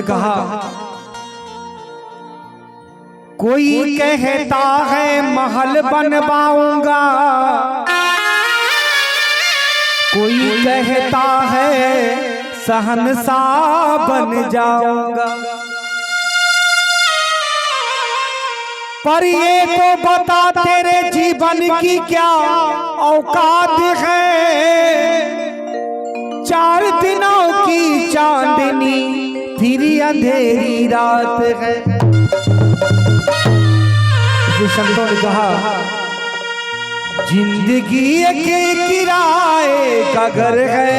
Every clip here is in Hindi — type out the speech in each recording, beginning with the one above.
कहा कोई कहता है महल बनवाऊंगा, कोई कहता है शहंशाह बन जाऊंगा, पर ये तो बता तेरे जीवन की क्या औकात है। 4 दिनों की चांदनी फिर अंधेरी रात है। संतों ने कहा जिंदगी के किराए का घर है,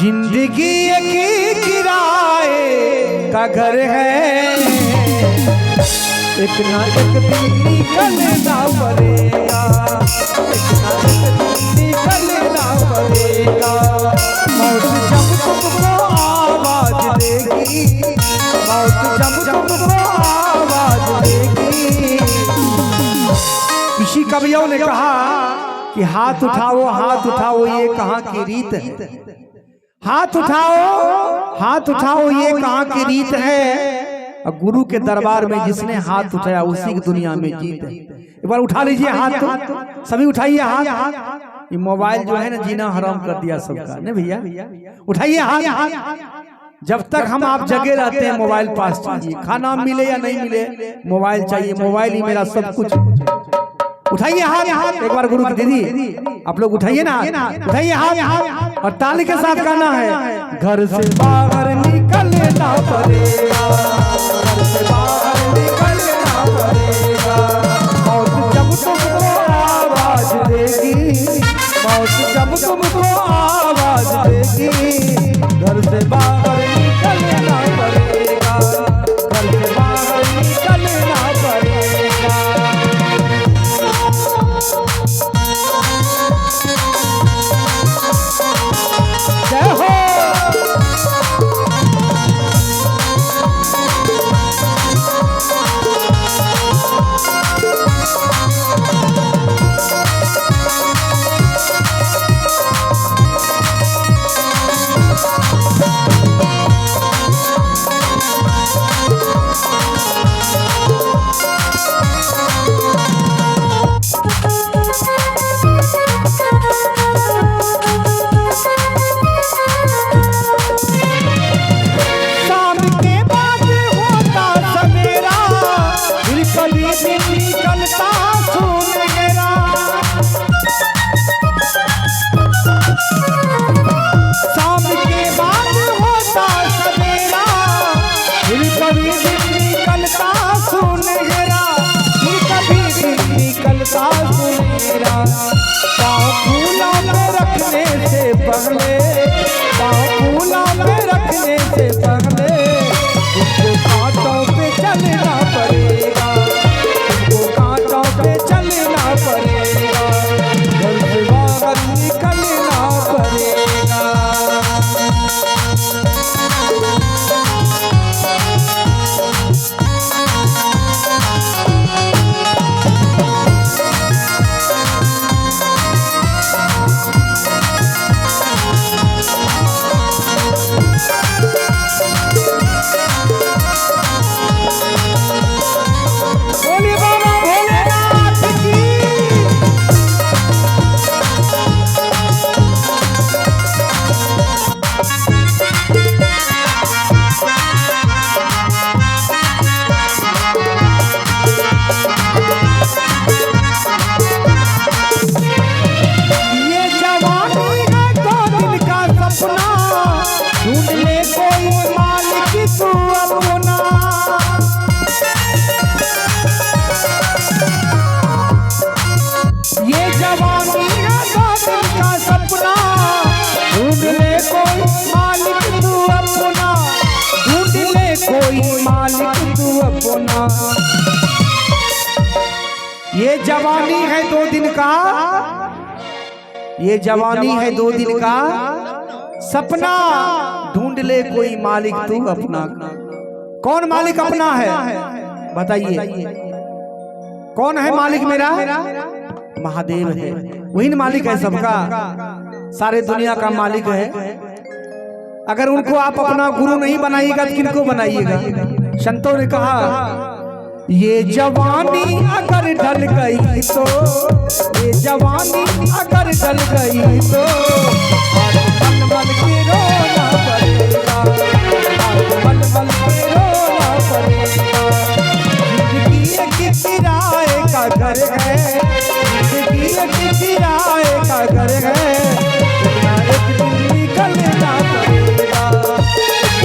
जिंदगी के किराए का घर है, एक ना एक दिन निकलना पड़ेगा, एक ना एक दिन निकलना पड़ेगा। मौत जब तुमको आवाज देगी, मौत जब तुमको आवाज देगी। किसी कवियों ने कहा कि हाथ उठाओ हाथ उठाओ ये कहाँ की रीत है, हाथ उठाओ हाथ उठाओ ये कहाँ की रीत है। और गुरु के दरबार में जिसने हाथ उठाया उसी की दुनिया में जीत है। एक बार उठा लीजिए हाथ, तो सभी उठाइए हाथ। ये मोबाइल जो है ना जीना हराम कर दिया सबका, नहीं भैया, उठाइए हाथ। जब तक हम आप जगे रहते हैं मोबाइल पास चाहिए, खाना मिले या नहीं मिले मोबाइल चाहिए, मोबाइल ही मेरा सब कुछ। उठाइए हाथ एक बार गुरु की दीदी आप लोग उठाइए ना, उठाइए हाथ और ताली के साथ गाना है। घर से बाहर निकलना पड़ेगा, घर से बाहर निकलना पड़ेगा। मौत जब तुमको आवाज देगी, मौत जब तुमको आवाज देगी, घर से बाहर निकलना पड़ेगा, घर से बाहर निकलना पड़ेगा। जय हो ये जवानी है 2 दिन का, ये जवानी है 2 दिन का सपना, ढूंढ ले कोई मालिक तू अपना। कौन मालिक अपना है बताइए, कौन है मालिक मेरा? महादेव है, वही मालिक है सबका, सारे दुनिया का मालिक है। अगर उनको आप अपना गुरु नहीं बनाइएगा तो किनको बनाइएगा? संतों ने कहा ये जवानी अगर ढल गई तो, ये जवानी अगर ढल गई तो मल मल के रोना पड़ेगा, मल मल के रोना पड़ेगा। जिंदगी एक किराए का घर है, जिंदगी एक किराए का घर है, एक दिन निकलना पड़ेगा,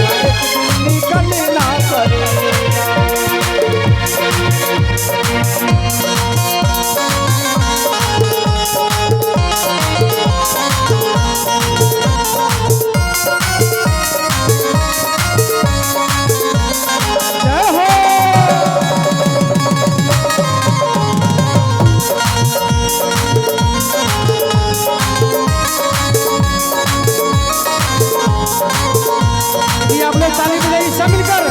एक दिन निकलना पड़ेगा। आप लोग ताली बजाइए सब मिलकर।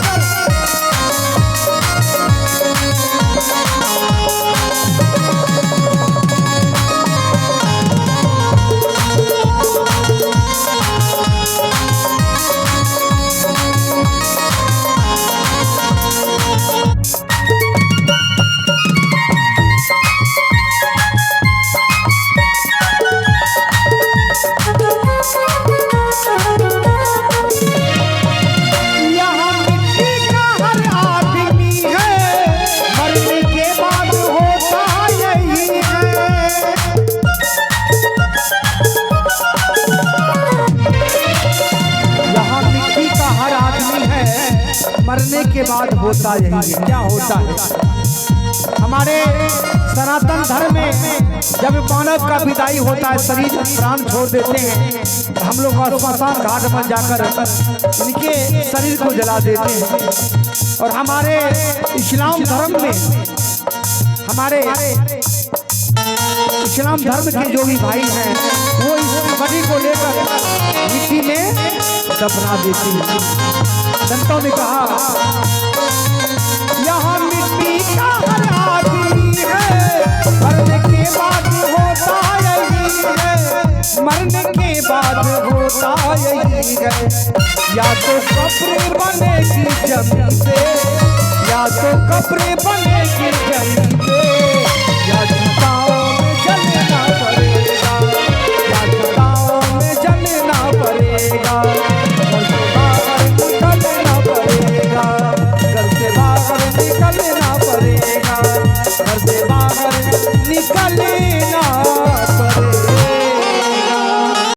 मरने के बाद होता यही है। क्या होता है? हमारे सनातन धर्म में जब मानव का विदाई होता है, शरीर प्राण छोड़ देते हैं, तो हम लोग स्मशान घाट में जाकर इनके शरीर को जला देते हैं। और हमारे इस्लाम धर्म में, हमारे इस्लाम धर्म के जो भी भाई हैं वो इस बॉडी को लेकर मिट्टी में दफना देते हैं। संतों ने कहा यहाँ मिट्टी का हर आदमी है, मरने के बाद होता यही है, मरने के बाद होता यही है। या तो कब्र बनेगी जमीन पे, या तो कब्र बनेगी जमीन पे,